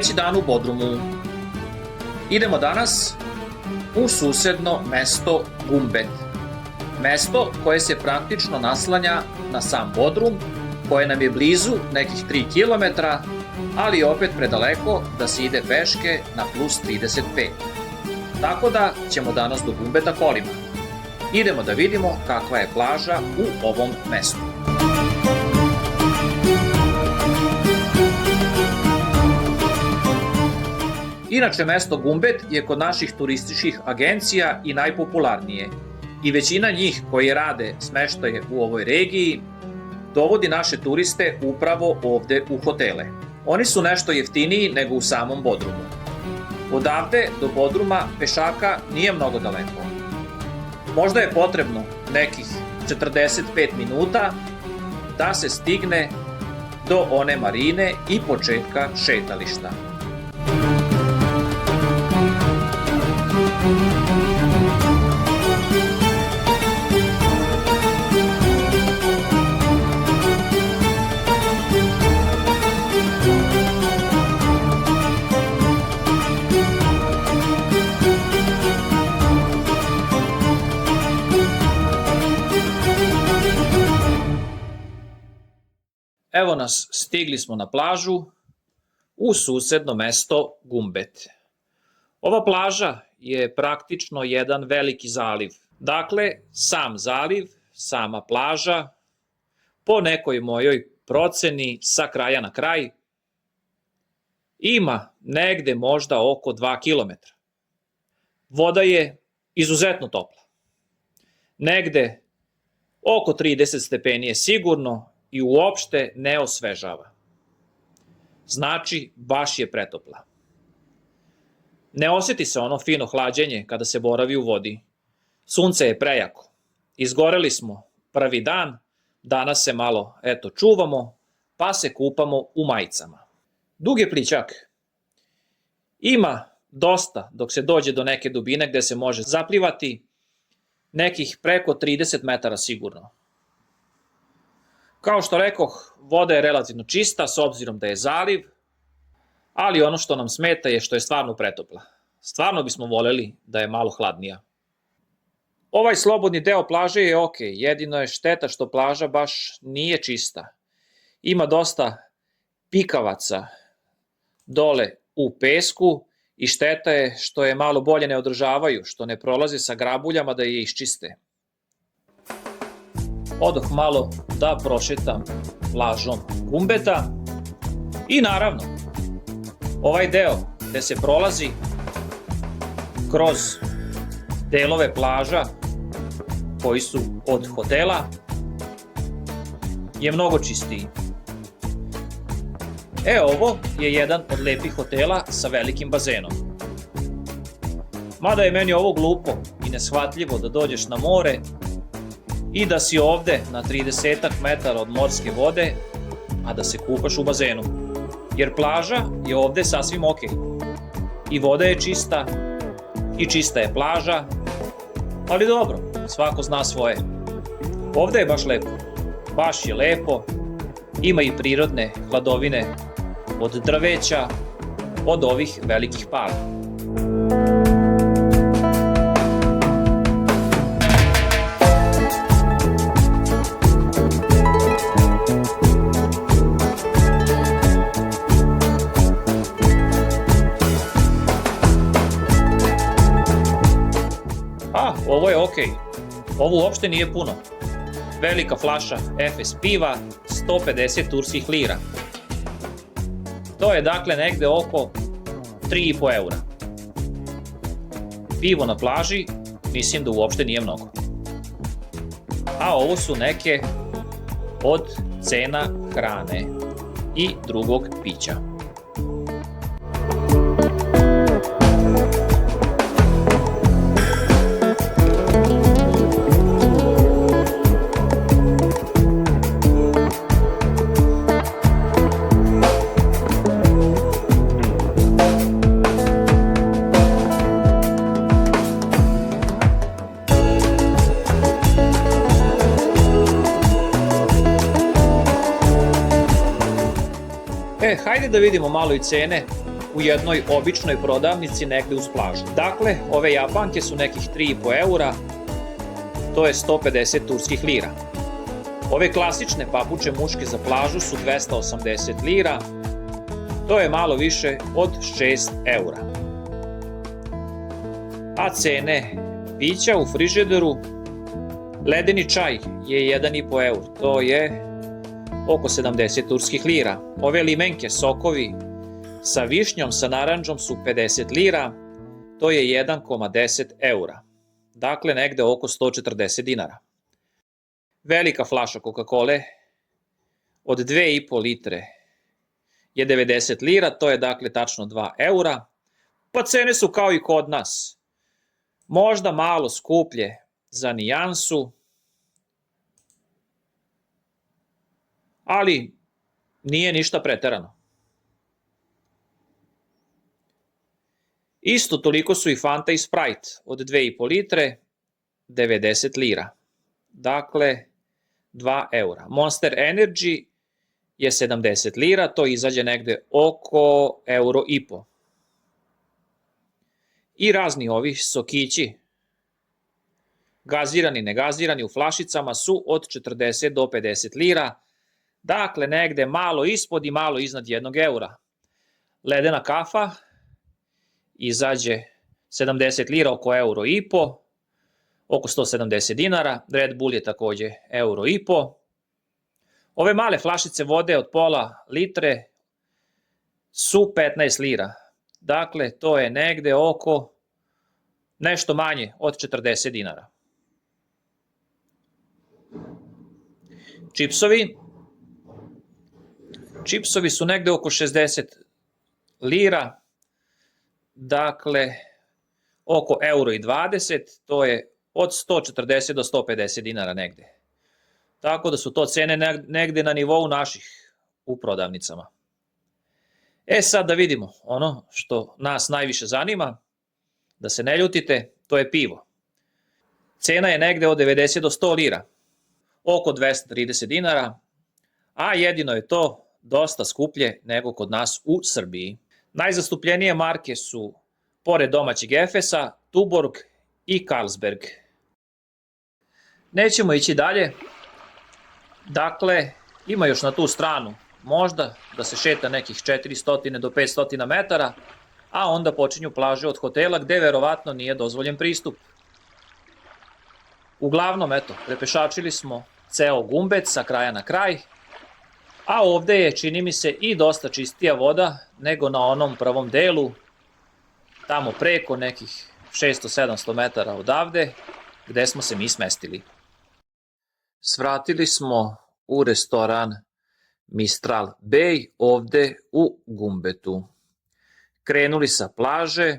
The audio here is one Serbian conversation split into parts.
Treći dan u Bodrumu. Idemo danas u susedno mesto Gumbet. Mesto koje se praktično naslanja na sam Bodrum, koje nam je blizu nekih 3 km, ali opet predaleko da se ide peške na plus 35. Tako da ćemo danas do Gumbeta kolima. Idemo da vidimo kakva je plaža u ovom mestu. Inače, mesto Gumbet je kod naših turističkih agencija i najpopularnije. I većina njih koji rade smeštaje u ovoj regiji dovodi naše turiste upravo ovde u hotele. Oni su nešto jeftiniji nego u samom Bodrumu. Odavde do Bodruma pešaka nije mnogo daleko. Možda je potrebno nekih 45 minuta da se stigne do one marine i početka šetališta. Evo nas, stigli smo na plažu u susedno mesto Gumbet. Ova plaža je praktično jedan veliki zaliv. Dakle, sam zaliv, sama plaža, po nekoj mojoj proceni sa kraja na kraj, ima negde možda oko 2 km. Voda je izuzetno topla. Negde oko 30 stepeni je sigurno, i uopšte ne osvežava. Znači, baš je pretopla. Ne osjeti se ono fino hlađenje kada se boravi u vodi. Sunce je prejako. Izgoreli smo prvi dan, danas se malo, čuvamo, pa se kupamo u majicama. Dug je plićak. Ima dosta dok se dođe do neke dubine gde se može zaplivati, nekih preko 30 metara sigurno. Kao što rekoh, voda je relativno čista s obzirom da je zaliv, ali ono što nam smeta je što je stvarno pretopla. Stvarno bismo voljeli da je malo hladnija. Ovaj slobodni deo plaže je ok, jedino je šteta što plaža baš nije čista. Ima dosta pikavaca dole u pesku i šteta je što je malo bolje ne održavaju, što ne prolaze sa grabuljama da je iščiste. Odoh malo da prošetam plažom Gumbeta i naravno, ovaj deo gde se prolazi kroz delove plaža koji su od hotela je mnogo čistiji. Ovo je jedan od lepih hotela sa velikim bazenom. Mada je meni ovo glupo i neshvatljivo da dođeš na more i da si ovde na 30 metara od morske vode, a da se kupaš u bazenu. Jer plaža je ovde sasvim ok. I voda je čista, i čista je plaža, ali dobro, svako zna svoje. Ovde je baš lepo, baš je lepo, ima i prirodne hladovine od drveća, od ovih velikih palmi. Ovo je ok, ovo uopšte nije puno. Velika flaša Efes piva, 150 turskih lira. To je dakle negde oko 3,5 eura. Pivo na plaži mislim da uopšte nije mnogo. A ovo su neke od cena hrane i drugog pića. Hajde da vidimo malo i cene u jednoj običnoj prodavnici negde uz plažu. Dakle, ove japanke su nekih 3,5 eura, to je 150 turskih lira. Ove klasične papuče muške za plažu su 280 lira, to je malo više od 6 eura. A cene pića u frižideru, ledeni čaj je 1,5 eur, to je oko 70 turskih lira. Ove limenke, sokovi sa višnjom, sa narandžom su 50 lira, to je 1,10 eura. Dakle, negde oko 140 dinara. Velika flaša Coca-Cole od 2,5 litre je 90 lira, to je dakle tačno 2 eura. Pa cene su kao i kod nas. Možda malo skuplje za nijansu, ali nije ništa preterano. Isto toliko su i Fanta i Sprite od 2,5 litre, 90 lira. Dakle, 2 eura. Monster Energy je 70 lira, to izađe negde oko euro i po. I razni ovi sokići, gazirani, negazirani u flašicama su od 40 do 50 lira, dakle negde malo ispod i malo iznad 1 eura. Ledena kafa izađe 70 lira, oko euro i po, oko 170 dinara, Red Bull je takođe euro i po. Ove male flašice vode od pola litre su 15 lira, dakle to je negde oko nešto manje od 40 dinara. Čipsovi su negde oko 60 lira, dakle oko euro i 20, to je od 140 do 150 dinara negde. Tako da su to cene negde na nivou naših u prodavnicama. Sad da vidimo ono što nas najviše zanima, da se ne ljutite, to je pivo. Cena je negde od 90 do 100 lira, oko 230 dinara, a jedino je to dosta skuplje nego kod nas u Srbiji. Najzastupljenije marke su, pored domaćeg Efesa, Tuborg i Carlsberg. Nećemo ići dalje. Dakle, ima još na tu stranu možda da se šeta nekih 400 do 500 metara, a onda počinju plaže od hotela gde verovatno nije dozvoljen pristup. Uglavnom, eto, prepešačili smo ceo Gumbet sa kraja na kraj, a ovde je, čini mi se, i dosta čistija voda nego na onom prvom delu, tamo preko nekih 600-700 metara odavde, gde smo se mi smestili. Svratili smo u restoran Mistral Bay ovde u Gumbetu. Krenuli sa plaže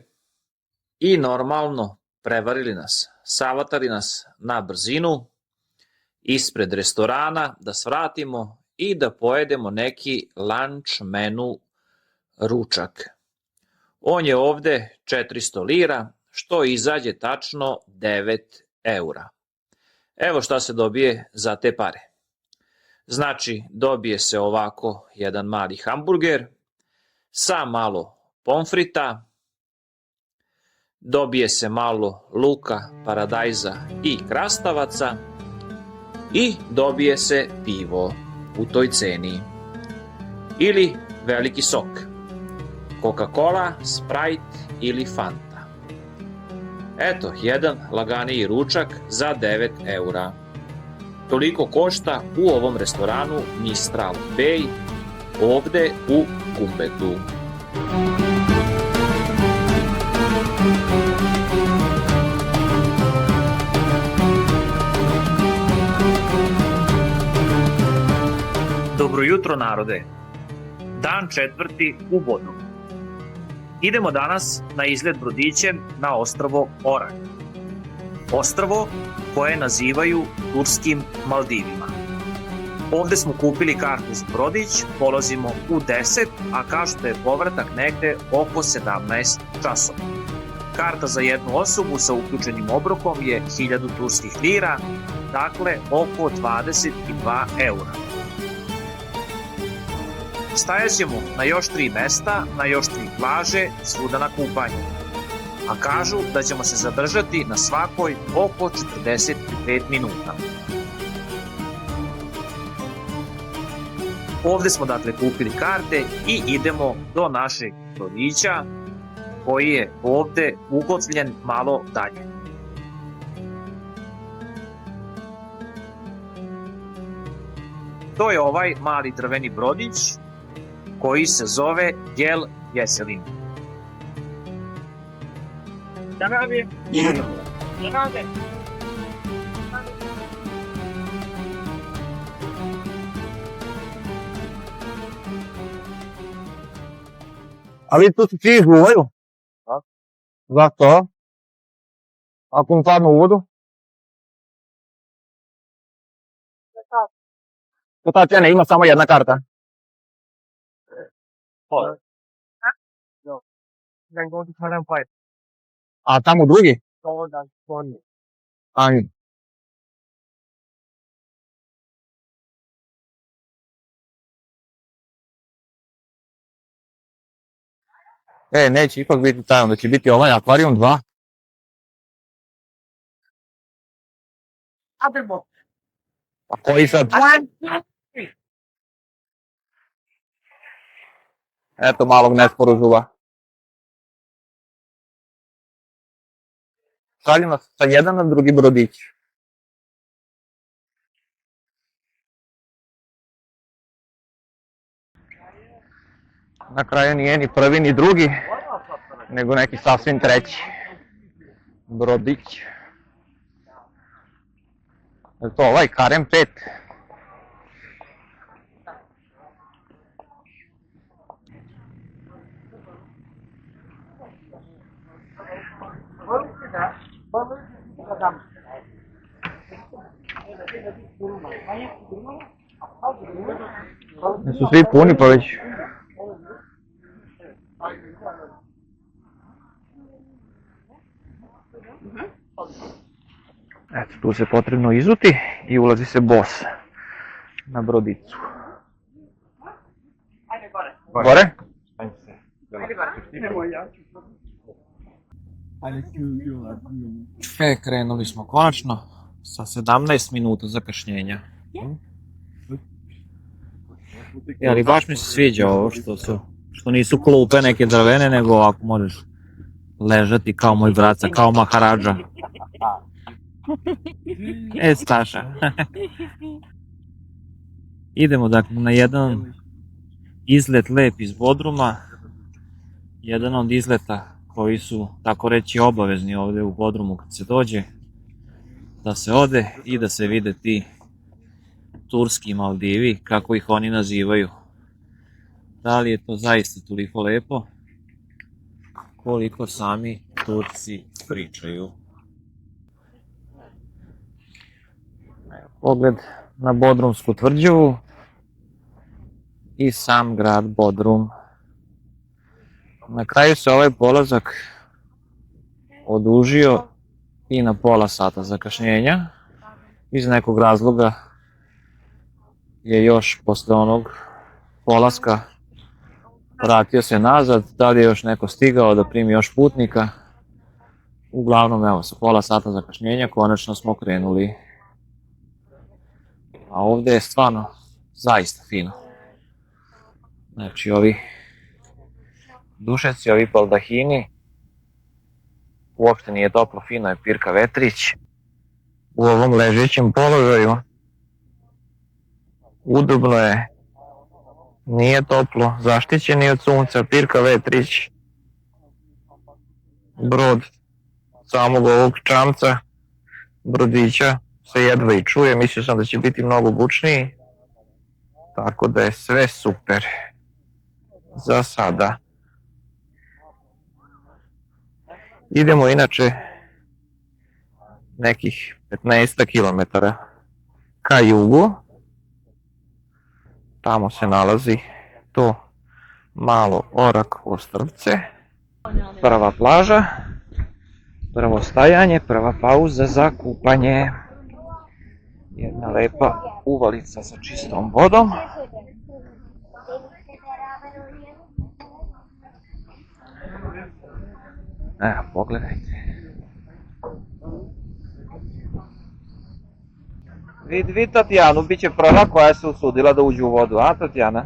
i normalno prevarili nas, savatali nas na brzinu ispred restorana da svratimo i da pojedemo neki lunch menu ručak. On je ovde 400 lira, što izađe tačno 9 eura. Evo šta se dobije za te pare. Znači, dobije se ovako jedan mali hamburger sa malo pomfrita, dobije se malo luka, paradajza i krastavaca i dobije se pivo u toj ceni. Ili veliki sok, Coca-Cola, Sprite ili Fanta. Eto, jedan laganiji ručak za 9 eura. Toliko košta u ovom restoranu Mistral Bay, ovde u Gumbetu. Dobro jutro, narode. Dan 4. u Bodrumu. Idemo danas na izlet brodićem na ostrvo Orag. Ostrvo koje nazivaju Turskim Maldivima. Ovde smo kupili kartu za brodić, polazimo u 10, a kažu da je povratak negde oko 17 časova. Karta za jednu osobu sa uključenim obrokom je 1000 turskih lira, dakle oko 22 eura. Stajat ćemo na još 3 mesta, na još 3 plaže, svuda na kupanje. A kažu da ćemo se zadržati na svakoj oko 45 minuta. Ovdje smo dakle kupili karte i idemo do našeg brodića koji je ovdje ukotvljen malo dalje. To je ovaj mali drveni brodić koji se zove Gel Jeselin. A vi tu svi izguvaju? Zašto? Ako im padnu u vodu? To ta cena ima samo jedna karta. A tamo drugi? Ajde. Neće ipak biti taj, onda će biti ovaj akvarijum 2. A koji sad? Eto malog nesporazuma. Šalju nas sa jedan na drugi brodić. Na kraju nije ni prvi ni drugi, nego neki sasvim treći brodić. Je to ovaj Karem 5? Su svi puni pa već. Eto, tu se potrebno izuti i ulazi se bos na brodicu. Gore? Krenuli smo konačno sa 17 minuta zakašnjenja. Ali baš mi se sviđa ovo što nisu klupe neke drvene, nego ovako možeš ležati kao moj braca, kao Maharadža. Staša. Idemo dakle na jedan izlet lep iz Bodruma. Jedan od izleta koji su, tako reći, obavezni ovdje u Bodrumu kad se dođe. Da se ode i da se vide ti turski Maldivi, kako ih oni nazivaju. Da li je to zaista toliko lepo koliko sami Turci pričaju? Pogled na Bodrumsku tvrđavu i sam grad Bodrum. Na kraju se ovaj polazak odužio i na pola sata zakašnjenja. Iz nekog razloga je još posle onog polaska vratio se nazad, da li je još neko stigao da primi još putnika. Uglavnom, evo, sa pola sata zakašnjenja konačno smo krenuli. A ovdje je stvarno zaista fino. Znači, ovi dušeci, ovi baldahini, uopšte nije toplo, fino je pirka vetrić. U ovom ležećem položaju udobno je, nije toplo, zaštićen je od sunca, pirka vetrić. Brod samog ovog čamca, brodića, se jedva i čuje, mislio sam da će biti mnogo bučniji, tako da je sve super za sada. Idemo inače nekih 15 km ka jugu, tamo se nalazi to malo Orak Ostrvce, prva plaža, prvo stajanje, prva pauza za kupanje. Jedna lepa uvalica sa čistom vodom. Evo, pogledajte. Vidi Tatjanu, bit će prva koja se usudila da uđe u vodu, a Tatjana?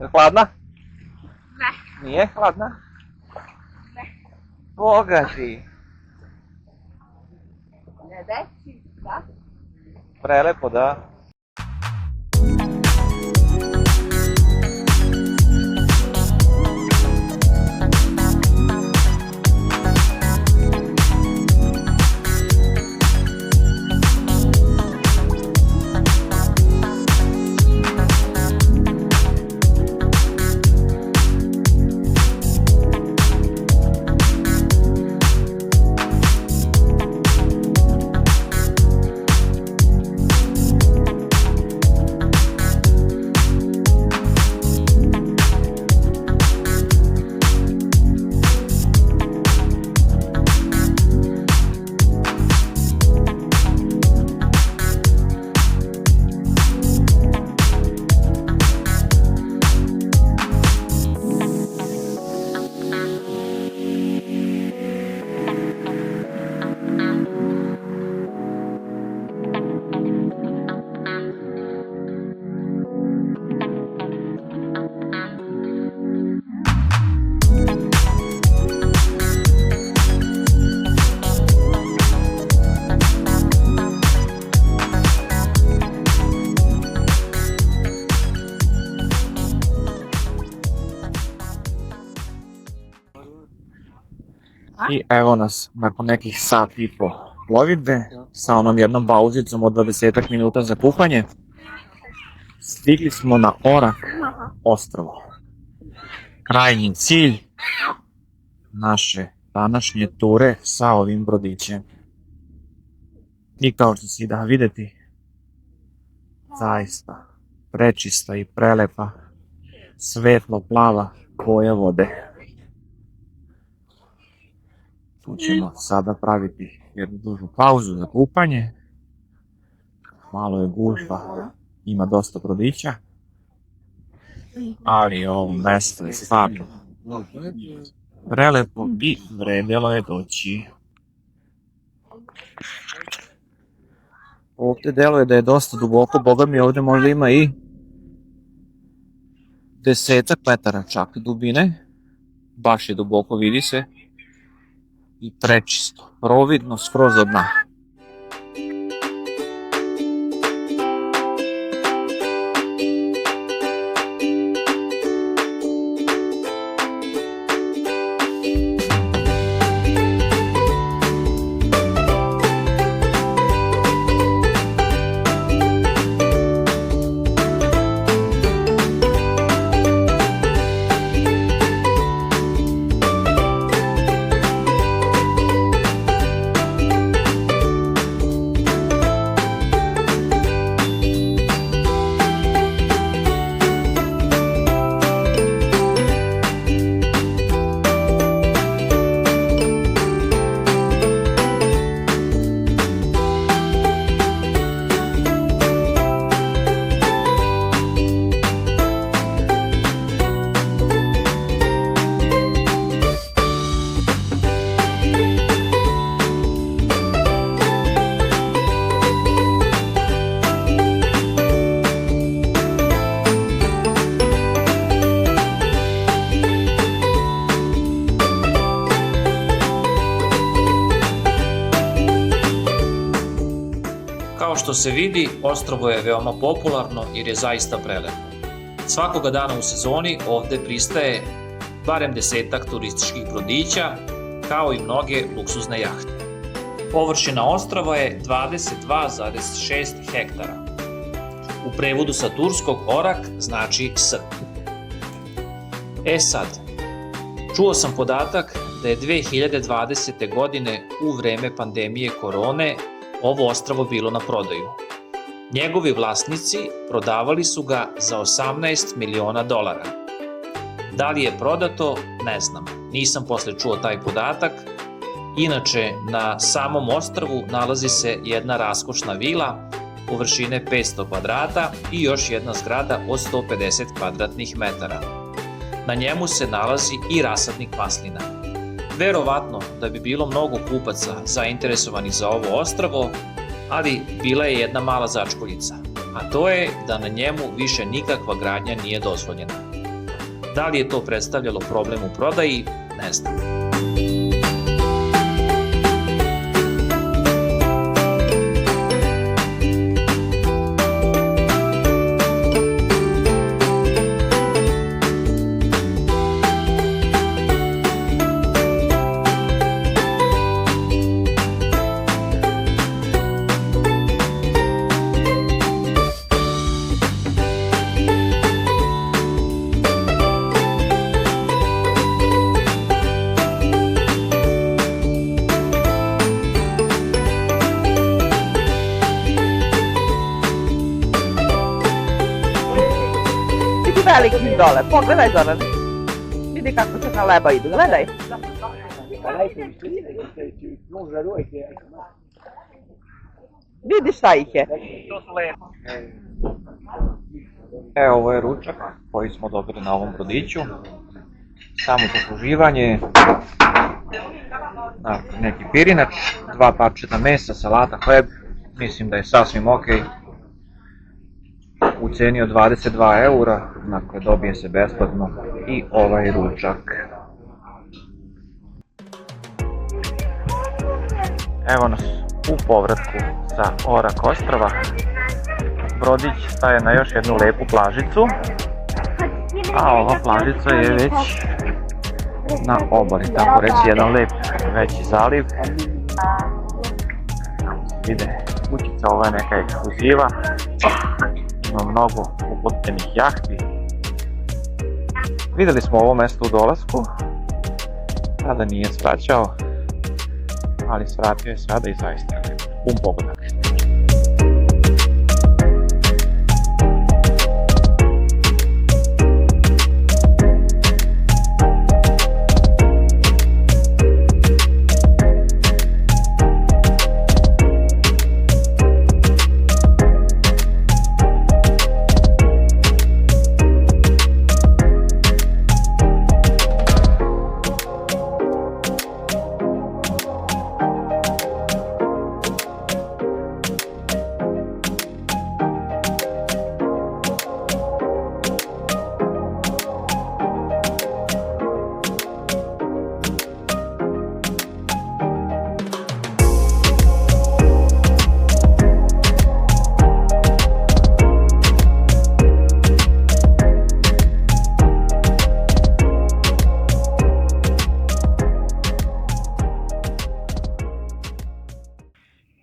Je hladna? Ne. Nije hladna? Ne. Boga ti. Ne deći, da? Prelepo, da. I evo nas, nakon nekih sat i po plovidbe, sa onom jednom pauzicom od 20 minuta za kupanje, stigli smo na Orak ostrvo. Krajnji cilj naše današnje ture sa ovim brodićem. I kao što si da videti, zaista prečista i prelepa, svetlo plava boja vode. Tu ćemo sada praviti jednu dužu pauzu za kupanje. Malo je gužva, ima dosta brodića, ali ovo mesto je stvarno prelepo i vredelo je doći. Ovdje deluje da je dosta duboko, boga mi ovdje možda ima i 10 metara čak dubine, baš je duboko, vidi se. I prečisto, providno skroz od dna. Kao što se vidi, ostrvo je veoma popularno jer je zaista prelepo. Svakoga dana u sezoni ovde pristaje barem 10-ak turističkih brodića, kao i mnoge luksuzne jahte. Površina ostrva je 22,6 hektara. U prevodu sa turskog orak znači srp. E sad, čuo sam podatak da je 2020. godine u vreme pandemije korone ovo ostrvo bilo na prodaju. Njegovi vlasnici prodavali su ga za $18 miliona. Da li je prodato, ne znam. Nisam posle čuo taj podatak. Inače, na samom ostrvu nalazi se jedna raskošna vila površine 500 kvadrata i još jedna zgrada od 150 kvadratnih metara. Na njemu se nalazi i rasadnik maslina. Verovatno da bi bilo mnogo kupaca zainteresovanih za ovo ostrvo, ali bila je jedna mala začkoljica, a to je da na njemu više nikakva gradnja nije dozvoljena. Da li je to predstavljalo problem u prodaji, ne znam. Veliki dole, pogledaj Zoran. Vidi kako se na leba idu, gledaj. Vidi šta ih je. Evo, ovo je ručak koji smo dobili na ovom brodiću. Samo zasluživanje, neki pirinač, 2 parčeta mesa, salata, hleb, mislim da je sasvim ok. U ceni od 22 eura, dakle dobije se besplatno i ovaj ručak. Evo nas u povratku sa Orak ostrva. Brodić staje na još jednu lepu plažicu, a ova plažica je već na obali, tako reći jedan lep veći zaliv. Vide, kućica, ovo je neka ekskluziva. Ima mnogo upotpljenih jahti. Videli smo ovo mesto u dolasku, tada nije svraćao, ali svratio je sada i zaista je pun pogodak.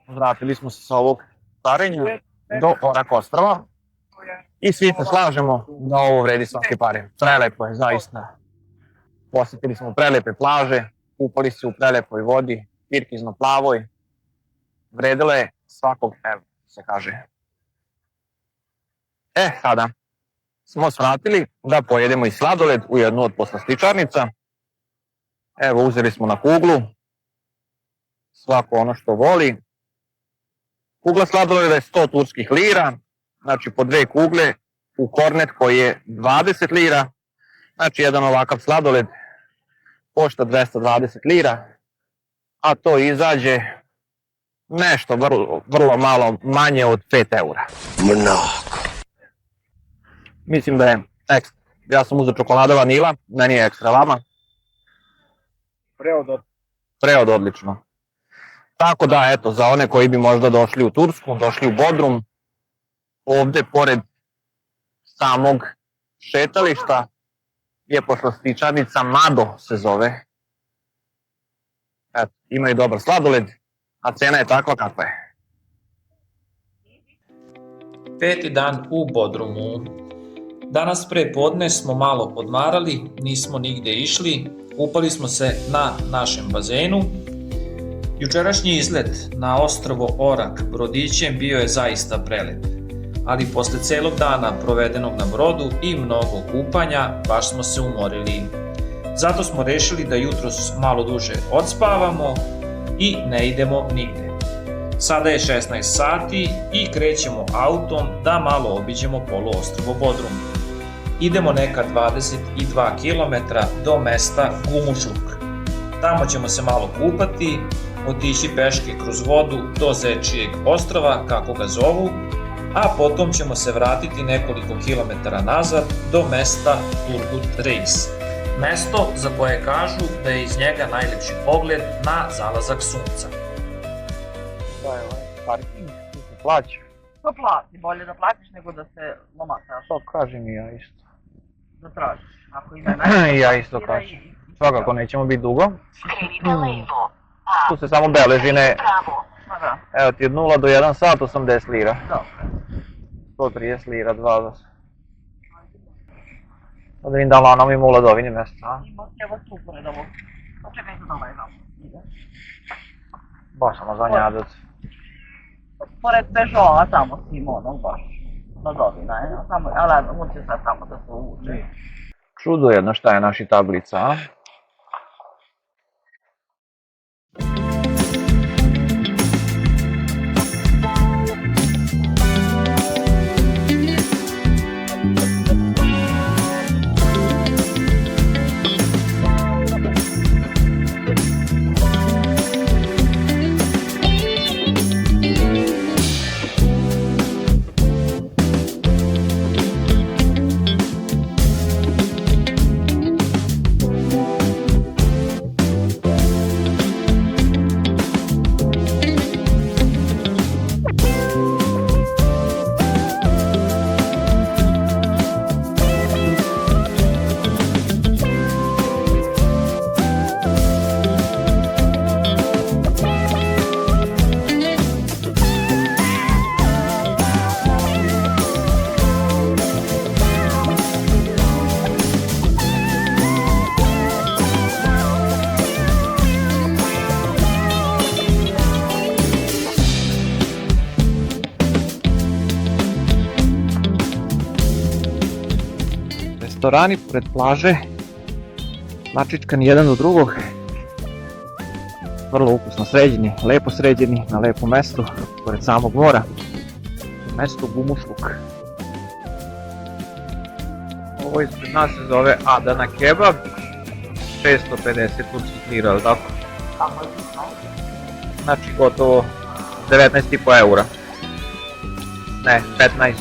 Vratili smo se sa ovog starenja do Orak ostrva i svi se slažemo da ovo vredi svake pare. Prelepo je, zaista. Posjetili smo prelepe plaže, kupali se u prelepoj vodi, pirkizno plavoj. Vredilo je svakog evra, se kaže. Sada smo svratili da pojedemo i sladoled u jednu od poslastičarnica. Evo, uzeli smo na kuglu, svako ono što voli. Kugla sladoleda je 100 turskih lira, znači po 2 kugle u kornet koji je 20 lira, znači jedan ovakav sladoled košta 220 lira, a to izađe nešto vrlo malo manje od 5 eura. Mislim da je ekstra. Ja sam uzeo čokolada vanila, meni je ekstra, vama? Preod odlično. Tako da, eto, za one koji bi možda došli u Tursku, došli u Bodrum, ovde pored samog šetališta je poslastičarnica Mado se zove. Eto, imaju dobar sladoled, a cena je takva kakva je. 5. dan u Bodrumu. Danas pre podne smo malo odmarali, nismo nigde išli, kupali smo se na našem bazenu. Jučerašnji izlet na ostrvo Orak brodićem bio je zaista prelep, ali posle celog dana provedenog na brodu i mnogo kupanja baš smo se umorili. Zato smo rešili da jutros malo duže odspavamo i ne idemo nigde. Sada je 16 sati i krećemo autom da malo obiđemo poluostrvo Bodrum. idemo neka 22 km do mesta Gumušluk. Tamo ćemo se malo kupati, otići peške kroz vodu do Zečijeg ostrva, kako ga zovu, a potom ćemo se vratiti nekoliko kilometara nazad do mesta Turgut Reis. Mesto za koje kažu da je iz njega najlepši pogled na zalazak sunca. To je ovaj parking, tu se plaća. To plati, bolje da platiš nego da se lomataš. To kažem i ja isto. Da tražiš. Ako ima nešto, I ja isto kažem. Svakako nećemo biti dugo. Skrenite levo. Tu se samo beleži ne... Pravo. Ma da, Evo ti od 0 do 1 sat 80 lira. dobro. 130 lira, 20. Da vidim da li ono ima u ladovini mjesto, a? Ima, evo tu pored ovog. Počekaj se doma jednom. Baš samo zanjadac. Pored Peugeota tamo s tim onom baš. Ladovina je, samo, ali on će sad tamo da se uvuče. Čudo jedno šta je naši tablica, a? Restorani pored plaže, načičkani jedan do drugog, vrlo ukusno sređeni, lepo sređeni, na lepom mestu, pored samog mora, mesto Gumušluk. Ovo ispred nas se zove Adana Kebab, 650 turskih lira, ali tako? Znači gotovo 19,5 eura. Ne, 15.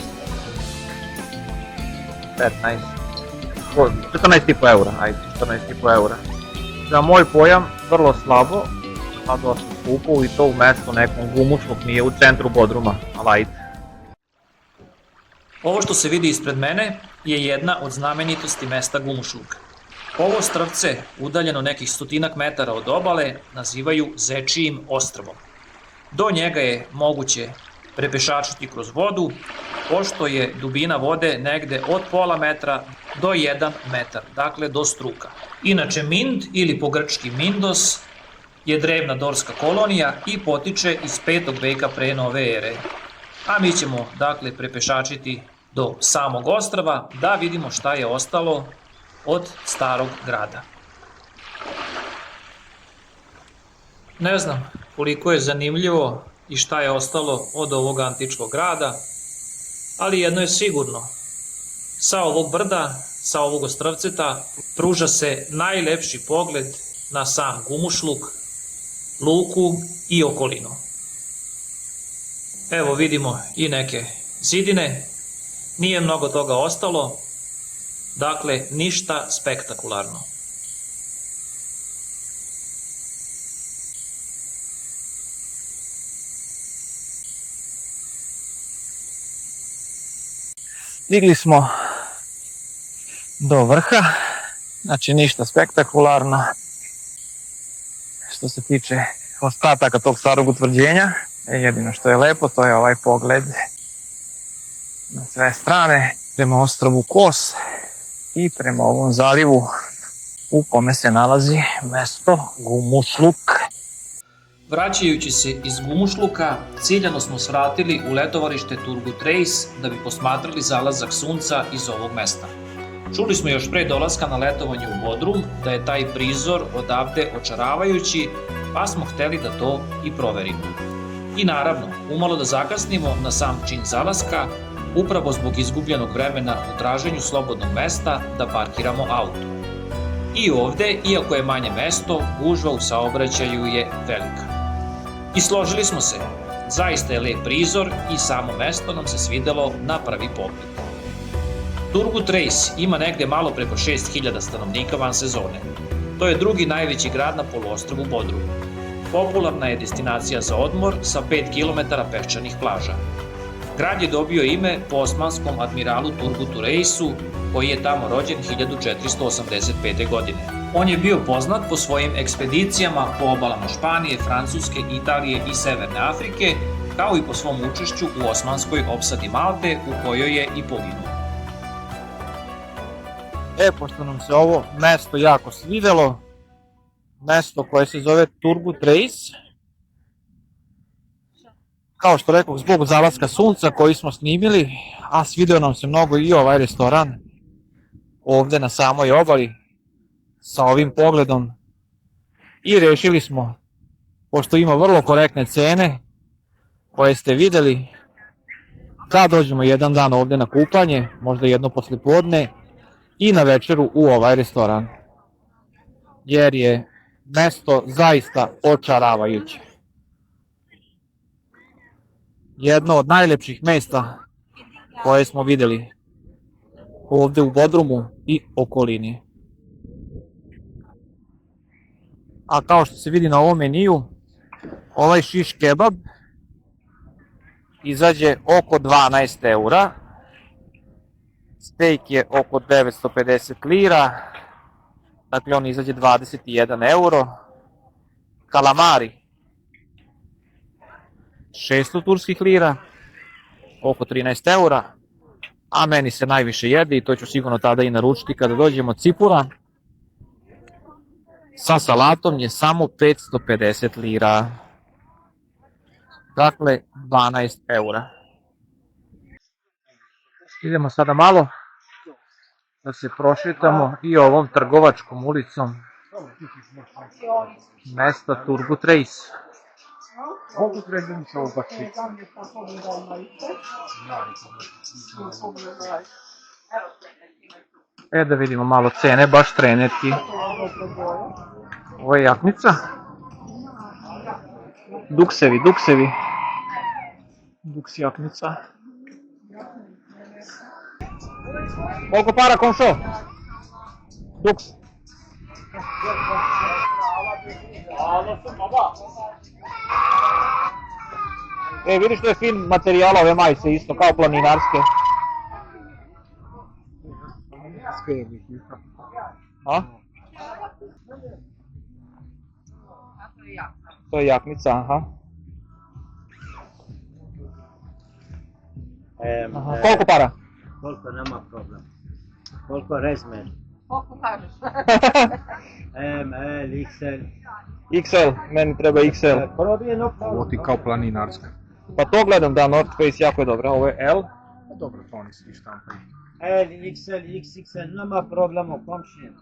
14,5 eura, ajde, 14,5 eura. Za moj pojam, vrlo slabo, a dosta skupo i to u mestu nekom Gumušluk, nije u centru Bodruma, ali ajde. Ovo što se vidi ispred mene je jedna od znamenitosti mesta Gumušluk. Ovo strvce, udaljeno nekih 100 metara od obale, nazivaju Zečijim ostrvom. Do njega je moguće prepešačiti kroz vodu, pošto je dubina vode negde od pola metra do 1 metar, dakle do struka. Inače Mind ili po grčki Mindos je drevna dorska kolonija i potiče iz 5. veka pre nove ere. A mi ćemo dakle prepešačiti do samog ostrva da vidimo šta je ostalo od starog grada. Ne znam koliko je zanimljivo i šta je ostalo od ovog antičkog grada, ali jedno je sigurno, sa ovog brda, sa ovog ostrvceta, pruža se najlepši pogled na sam Gumušluk, luku i okolinu. Evo vidimo i neke zidine, nije mnogo toga ostalo, dakle ništa spektakularno. Stigli smo do vrha, znači ništa spektakularno. Što se tiče ostataka tog starog utvrđenja, jedino što je lepo to je ovaj pogled na sve strane prema ostrvu Kos i prema ovom zalivu u kome se nalazi mesto Gumušluk. Vraćajući se iz Gumušluka, ciljano smo svratili u letovalište Turgut Reis da bi posmatrali zalazak sunca iz ovog mesta. Čuli smo još pre dolaska na letovanje u Bodrum da je taj prizor odavde očaravajući, pa smo hteli da to i proverimo. I naravno, umalo da zakasnimo na sam čin zalaska, upravo zbog izgubljenog vremena u traženju slobodnog mesta da parkiramo auto. I ovde, iako je manje mesto, gužva u saobraćaju je velika. I složili smo se, zaista je lep prizor i samo mesto nam se svidelo na prvi pogled. Turgut Reis ima negde malo preko 6000 stanovnika van sezone. To je drugi najveći grad na poluostrvu Bodrum. Popularna je destinacija za odmor sa 5 km peščanih plaža. Grad je dobio ime po osmanskom admiralu Turgutu Reisu, koji je tamo rođen 1485. godine. On je bio poznat po svojim ekspedicijama po obalama Španije, Francuske, Italije i Severne Afrike, kao i po svom učešću u osmanskoj opsadi Malte, u kojoj je i poginuo. Pošto nam se ovo mesto jako svidelo, mesto koje se zove Turgut Reis, kao što rekao, zbog zalaska sunca koji smo snimili, a svideo nam se mnogo i ovaj restoran ovde na samoj obali sa ovim pogledom i rešili smo, pošto ima vrlo korektne cene koje ste videli, da dođemo jedan dan ovde na kupanje, možda jedno poslepodne, i na večeru u ovaj restoran, jer je mesto zaista očaravajuće. Jedno od najlepših mesta koje smo videli ovde u Bodrumu i okolini. A kao što se vidi na ovom meniju, ovaj šiš kebab izađe oko 12 eura, steak je oko 950 lira, dakle on izađe 21 euro, kalamari 600 turskih lira, oko 13 eura, a meni se najviše jede i to ću sigurno tada i naručiti kada dođemo, cipura sa salatom je samo 550 lira, dakle 12 eura. Idemo sada malo da se prošetamo i ovom trgovačkom ulicom mesta Turgut Reis. Da vidimo malo cene, baš trenerki. Ovo je jaknica. Duksevi. Duks jaknica. Koliko para komšo? Duks. Vidiš što je fin materijal ove majice isto, kao planinarske. A? To je jaknica, aha. Koliko para? Koliko, nema problem. Koliko razmer? Koliko kažeš? M, L, XL. XL, meni treba XL. Probijeno. Ovo ti kao planinarska. Pa to gledam, da, North Face jako je dobra, ovo je L. Dobro, to oni svi štampaju. L, XL, XXL, nema problema, komši.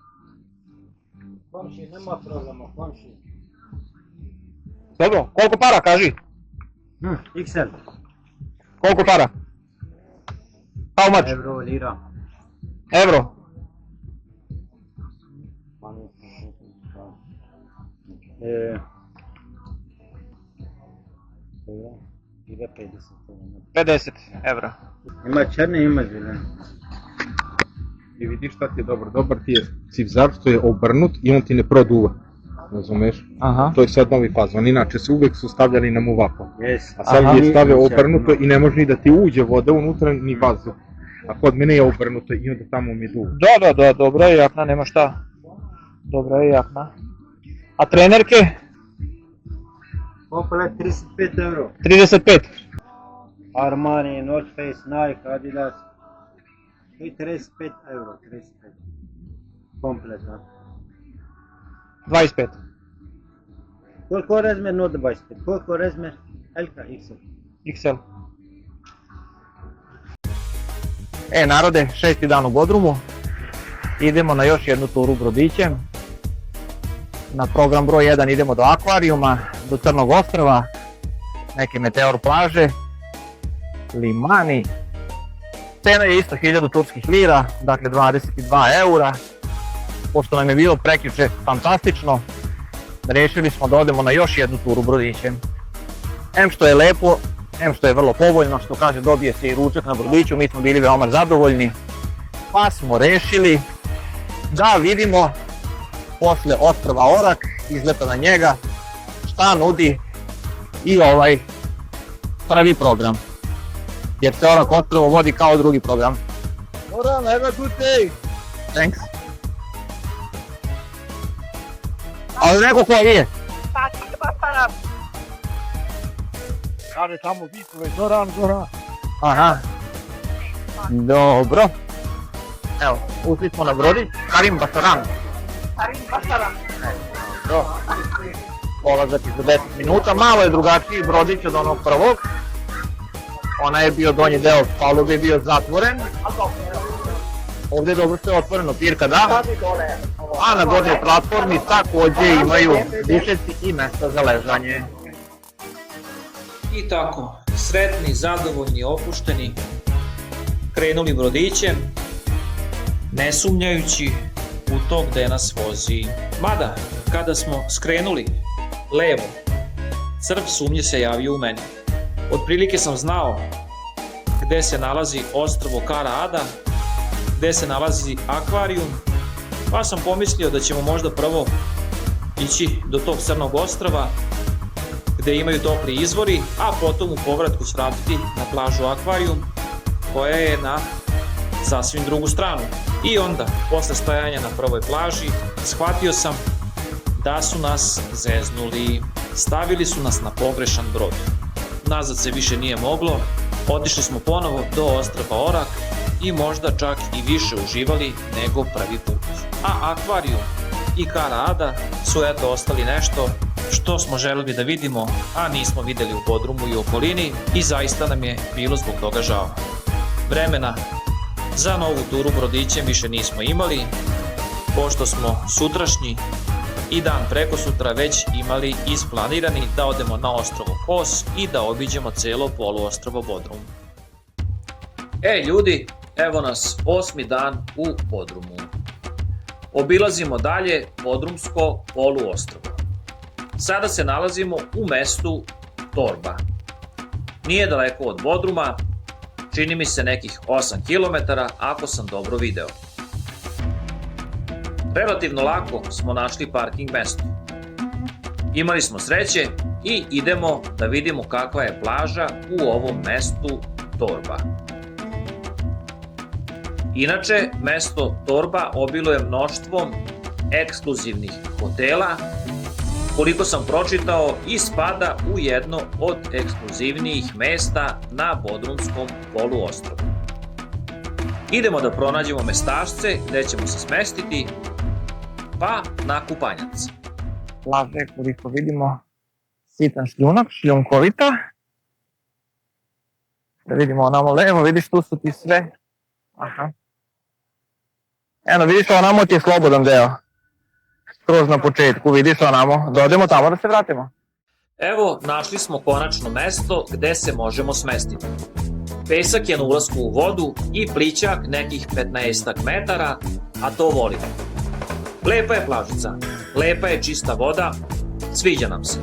Komši, nema problema, komši. Dobro, koliko para, kaži? XL. Koliko para? How much? Euro, lira. Euro. Lira 50 evra. Ima črne, ima zelene. I vidiš šta ti je dobro? Dobar ti je cipzar što je obrnut i on ti ne produva. Razumeš? Aha. To je sad novi fazon. Inače se uvek su stavljali nam ovako. Yes. A sad je stavio obrnuto i ne može ni da ti uđe voda unutra ni vazduh. A kod mene je obrnuto i onda tamo mi je dugo. Da, dobra je jakna, nema šta. Dobra je jakna. A trenerke? Komplet 35 euro. 35. Armani, North Face, Nike, Adidas. I 35 euro, 35. Komplet, da. 25. Koliko razmer no 25? Koliko razmer LK, XL? XL. Narode, 6. dan u Bodrumu. Idemo na još jednu turu brodićem. Na program broj 1 idemo do akvarijuma, do Crnog ostrva, neke meteor plaže, Limani Cena je isto 1000 turskih lira, dakle 22 eura. Pošto nam je bilo prekjuče fantastično, rešili smo da odemo na još jednu turu brodićem. Em što je lepo, em što je vrlo povoljno, što kaže dobije se i ručak na brodiću, mi smo bili veoma zadovoljni. Pa smo rešili da vidimo posle ostrva Orak, izleta na njega, šta nudi i ovaj prvi program. Jer se Orak ostrvo vodi kao drugi program. Goran, have a good day! Thanks. Ali neko ko je? Tati, Basara. Kaže tamo vikove, Goran, Goran. Aha. Dobro. Evo, ušli smo na brodić, Karim Basaran. Karim Basara. Dobro. Polazak je za 10 minuta, malo je drugačiji brodić od onog prvog. Ona je bio donji deo palube, je bio zatvoren. Ovdje je dobro što je otvoreno, pirka da. A na gornjoj platformi takođe imaju dušeci i mesta za ležanje. I tako, sretni, zadovoljni, opušteni, krenuli brodićem, ne sumnjajući u to gde nas vozi. Mada, kada smo skrenuli levo, crv sumnje se javio u meni. Otprilike sam znao gde se nalazi ostrvo Kara Ada, gde se nalazi akvarijum, pa sam pomislio da ćemo možda prvo ići do tog crnog ostrva gde imaju topli izvori, a potom u povratku svratiti na plažu akvarijum koja je na sasvim drugu stranu. I onda, posle stajanja na prvoj plaži, shvatio sam da su nas zeznuli. Stavili su nas na pogrešan brod. Nazad se više nije moglo, otišli smo ponovo do ostrva Orak i možda čak i više uživali nego prvi put. A akvarijum i Kara Ada su eto ostali nešto što smo želeli da vidimo, a nismo videli u Bodrumu i okolini i zaista nam je bilo zbog toga žao. Vremena za novu turu brodićem više nismo imali, pošto smo sutrašnji i dan preko sutra već imali isplanirani da odemo na ostrvo Kos i da obiđemo celo poluostrvo Bodrum. Ljudi, evo nas 8. dan u Bodrumu. Obilazimo dalje Bodrumsko poluostrvo. Sada se nalazimo u mestu Torba. Nije daleko od Bodruma, čini mi se nekih 8 km ako sam dobro video. Relativno lako smo našli parking mesto. Imali smo sreće i idemo da vidimo kakva je plaža u ovom mestu Torba. Inače, mesto Torba obiluje mnoštvom ekskluzivnih hotela, koliko sam pročitao, i spada u jedno od ekskluzivnijih mesta na Bodrumskom poluostrvu. Idemo da pronađemo mestašce gde ćemo se smestiti, pa na kupanjac. Plaža je, koliko vidimo, sitan šljunak, šljunkovita. Da vidimo onamo levo, vidiš tu su ti sve. Aha. Eno, vidiš onamo ti je slobodan deo. Skroz na početku, vidiš onamo. Da odemo tamo da se vratimo. Evo, našli smo konačno mesto gde se možemo smestiti. Pesak je na ulasku u vodu i plićak nekih 15 metara, a to volimo. Lepa je plažica, lepa je čista voda, sviđa nam se.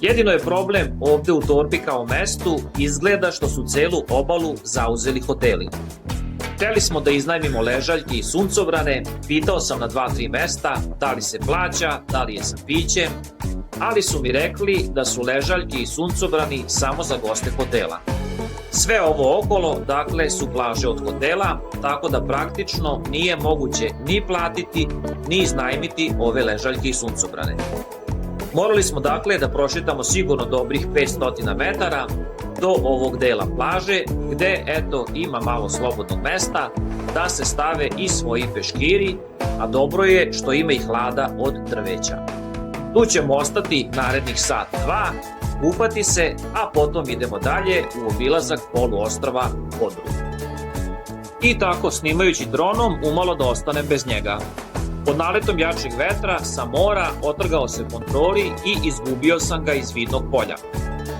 Jedino je problem ovde u Torbi kao mestu, izgleda što su celu obalu zauzeli hoteli. Hteli smo da iznajmimo ležaljke i suncobrane, pitao sam na 2-3 mesta da li se plaća, da li je sa pićem, ali su mi rekli da su ležaljke i suncobrani samo za goste hotela. Sve ovo okolo, dakle, su plaže od hotela, tako da praktično nije moguće ni platiti, ni iznajmiti ove ležaljke i suncobrane. Morali smo dakle da prošetamo sigurno dobrih 500 metara do ovog dela plaže, gde eto ima malo slobodnog mesta da se stave i svoji peškiri, a dobro je što ima i hlada od drveća. Tu ćemo ostati narednih sat-dva, kupati se, a potom idemo dalje u obilazak poluostrva Bodrum. I tako, snimajući dronom, umalo da ostanem bez njega. Pod naletom jačeg vetra sa mora otrgao se kontroli i izgubio sam ga iz vidnog polja.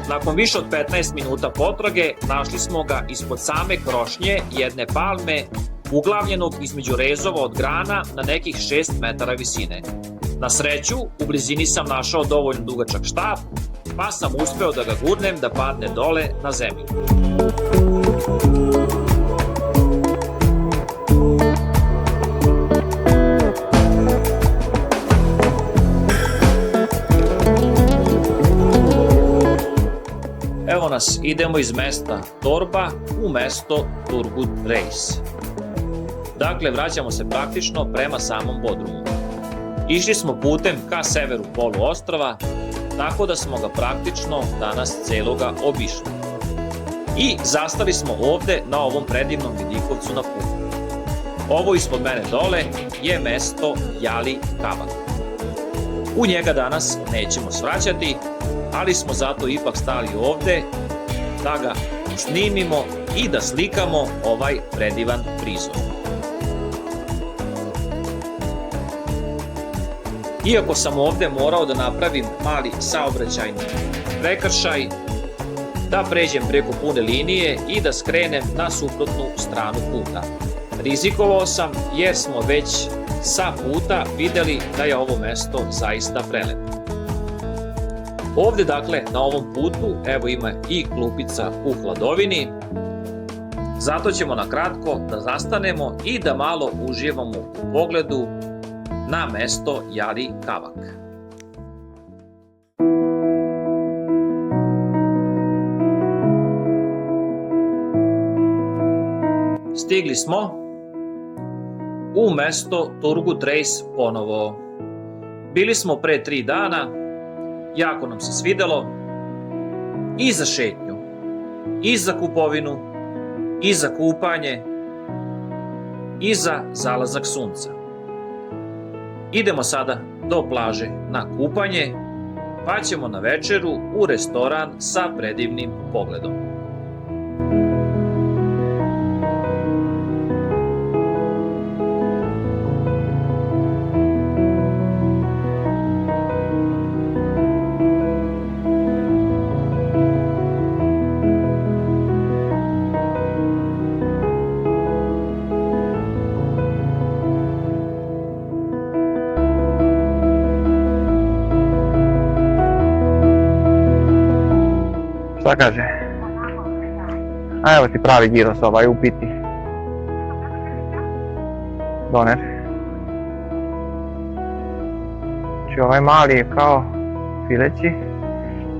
Nakon više od 15 minuta potrage našli smo ga ispod same krošnje jedne palme, uglavljenog između rezova od grana na nekih 6 metara visine. Na sreću, u blizini sam našao dovoljno dugačak štap, pa sam uspeo da ga gurnem da padne dole na zemlju. Evo nas, idemo iz mesta Torba u mesto Turgut Reis. Dakle, vraćamo se praktično prema samom Bodrumu. Išli smo putem ka severu poluostrva, tako da smo ga praktično danas celoga obišli. I zastali smo ovde na ovom predivnom vidikovcu na putu. Ovo ispod mene dole je mesto Jali Kavak. U njega danas nećemo svraćati, ali smo zato ipak stali ovde da ga snimimo i da slikamo ovaj predivan prizor. Iako sam ovde morao da napravim mali saobraćajni prekršaj, da pređem preko pune linije i da skrenem na suprotnu stranu puta. Rizikovao sam jer smo već sa puta videli da je ovo mesto zaista prelepo. Ovde, dakle, na ovom putu, evo ima i klupica u hladovini, zato ćemo na kratko da zastanemo i da malo uživamo u pogledu na mesto Jali Kavak. Stigli smo u mesto Turgut Reis ponovo. Bili smo pre 3 dana, jako nam se svidelo i za šetnju, i za kupovinu, i za kupanje, i za zalazak sunca. Idemo sada do plaže na kupanje, pa ćemo na večeru u restoran sa predivnim pogledom. Šta kaže? A evo ti pravi giros ovaj u biti. Doner. Znači ovaj mali je kao fileći,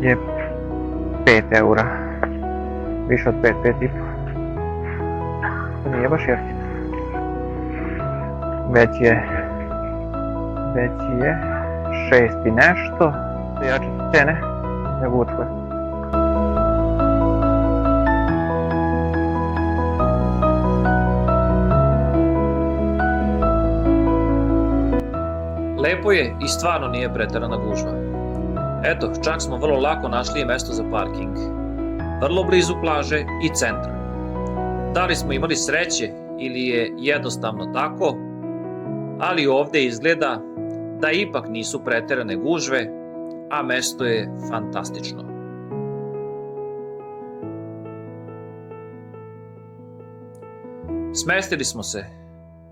je 5 eura. Više od 5, 5,5. To nije baš jeftino. Veći je 6 i nešto. Jače su cene nego u Turskoj. Lepo je i stvarno nije preterana gužva. Eto, čak smo vrlo lako našli i mesto za parking. Vrlo blizu plaže i centra. Da li smo imali sreće ili je jednostavno tako, ali ovde izgleda da ipak nisu preterane gužve, a mesto je fantastično. Smestili smo se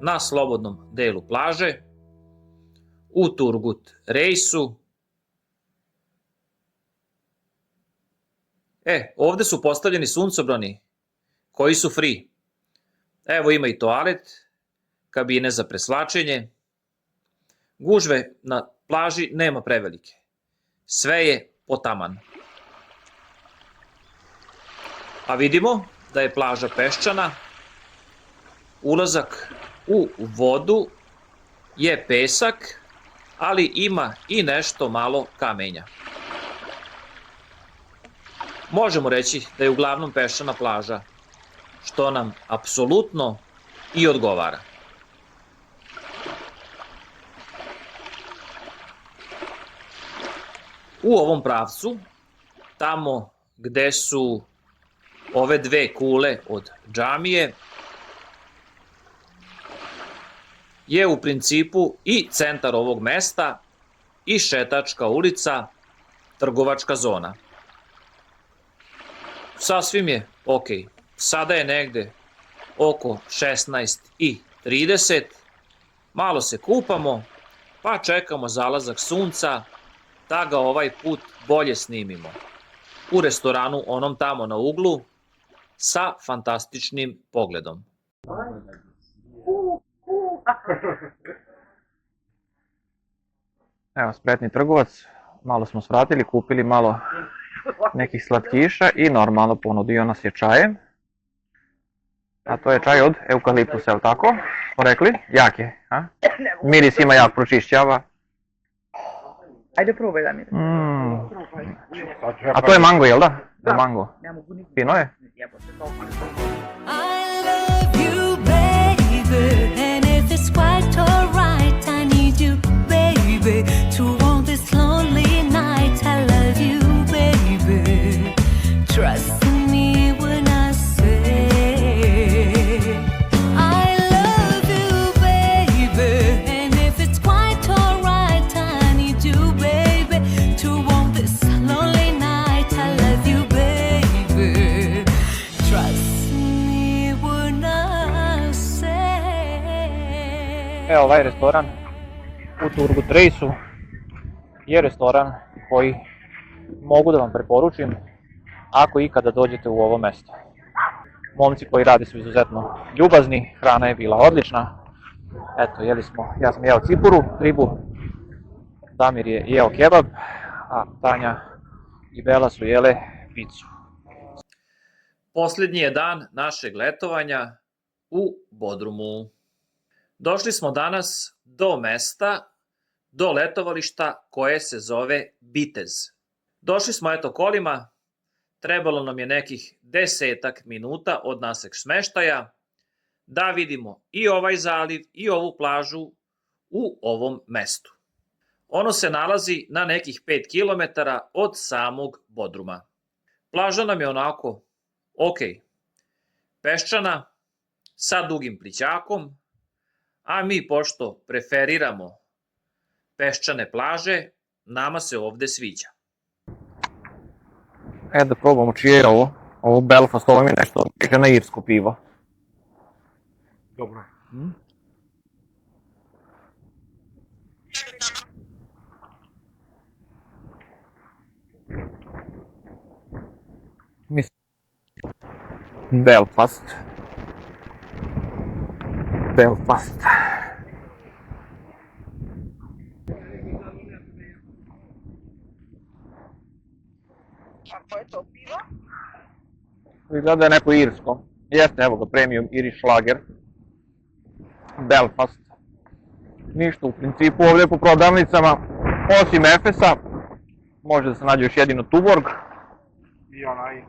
na slobodnom delu plaže, u Turgut Reisu. Ovde su postavljeni suncobrani koji su free. Evo ima i toalet, kabine za preslačenje. Gužve na plaži nema prevelike. Sve je potaman. A vidimo da je plaža peščana. Ulazak u vodu je pesak, ali ima i nešto malo kamenja. Možemo reći da je uglavnom peščana plaža, što nam apsolutno i odgovara. U ovom pravcu, tamo gde su ove dve kule od džamije, je u principu i centar ovog mesta i šetačka ulica, trgovačka zona. Sasvim je ok. Sada je negde oko 16:30. Malo se kupamo, pa čekamo zalazak sunca da ga ovaj put bolje snimimo. U restoranu onom tamo na uglu sa fantastičnim pogledom. Evo, spretni trgovac, malo smo svratili, kupili malo nekih slatkiša i normalno ponudio nas je čajem. A to je čaj od eukaliptusa, je li tako? Smo rekli? Jak je, a? Miris ima jak, pročišćava. Ajde probaj da mi da. A to je mango, jel da? Da, mango. Fino je? I love you, baby, and if it's quite alright, I need you, baby, to want this lonely night. I love you, baby, trust me when I say I love you, baby, and if it's quite alright, I need you, baby, to want this lonely night. I love you, baby, trust me when I say. Evo, ovaj restoran u Turgut Reisu je restoran koji mogu da vam preporučim ako ikada dođete u ovo mesto. Momci koji rade su izuzetno ljubazni, hrana je bila odlična. Eto, jeli smo, ja sam jeo cipuru, ribu, Damir je jeo kebab, a Tanja i Bela su jele picu. Posljednji je dan našeg letovanja u Bodrumu. Došli smo danas do mesta, do letovališta koje se zove Bitez. Došli smo eto kolima, trebalo nam je nekih 10 minuta od našeg smeštaja da vidimo i ovaj zaliv i ovu plažu u ovom mestu. Ono se nalazi na nekih 5 km od samog Bodruma. Plaža nam je onako ok, peščana, sa dugim plićakom, a mi pošto preferiramo peščane plaže, nama se ovde sviđa. Da probamo čije je ovo. Ovo Belfast, ovo mi je nešto liče na irsko pivo. Dobro. Belfast. Belfast. Kako je to pivo? Izgleda da je neko irsko. Jeste, evo ga, premium Irish Lager. Belfast. Ništa u principu ovdje po prodavnicama, osim Efesa, može da se nađe još jedino Tuborg.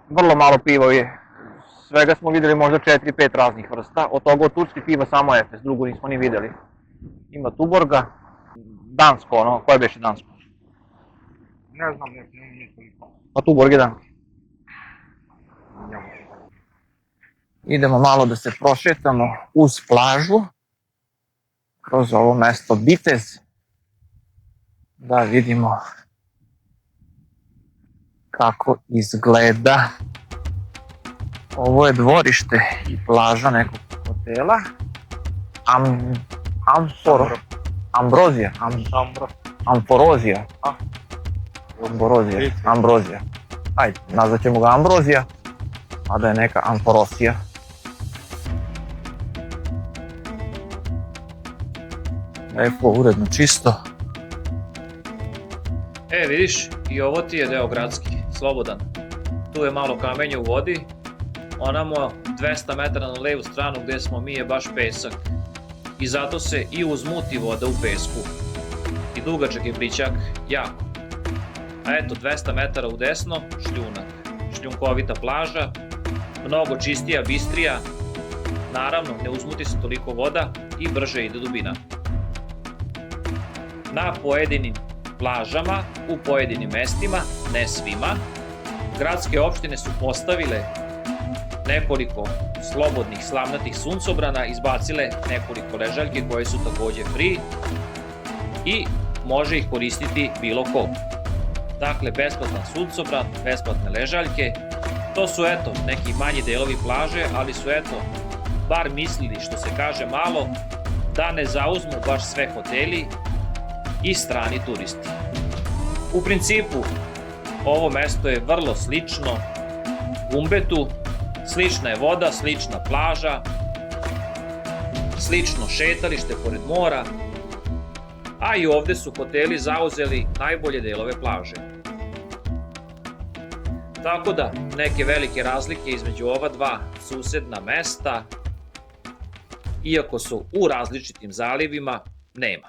Vrlo malo piva je. Svega smo vidjeli možda 4-5 raznih vrsta, od toga od turskih piva samo Efes, drugo nismo ni vidjeli. Ima Tuborga, dansko ono, koje beše dansko? Ne znam, nije toliko. Pa Tuborg je danski. Idemo malo da se prošetamo uz plažu, kroz ovo mesto Bitez, da vidimo kako izgleda. Ovo je dvorište i plaža nekog hotela. Ambrozija. Ajde, nazvat ćemo ga Ambrozija, a da je neka Amforosija. Lepo, uredno, čisto. Vidiš, i ovo ti je deo gradski, slobodan. Tu je malo kamenja u vodi, onamo 200 metara na levu stranu gde smo mi je baš pesak. I zato se i uzmuti voda u pesku. I dugačak je plićak, jako. A eto, 200 metara u desno, šljunak. Šljunkovita plaža, mnogo čistija, bistrija. Naravno, ne uzmuti se toliko voda i brže ide dubina. Na pojedinim plažama, u pojedinim mestima, ne svima, gradske opštine su postavile nekoliko slobodnih slamnatih suncobrana, izbacile nekoliko ležaljke koje su takođe free i može ih koristiti bilo ko. Dakle, besplatan suncobran, besplatne ležaljke To su eto neki manji delovi plaže, ali su eto bar mislili, što se kaže, malo da ne zauzmu baš sve hoteli i strani turisti. U principu ovo mesto je vrlo slično Gumbetu, slična je voda, slična plaža, slično šetalište pored mora, a i ovde su hoteli zauzeli najbolje delove plaže. Tako da, neke velike razlike između ova dva susedna mesta, iako su u različitim zalivima, nema.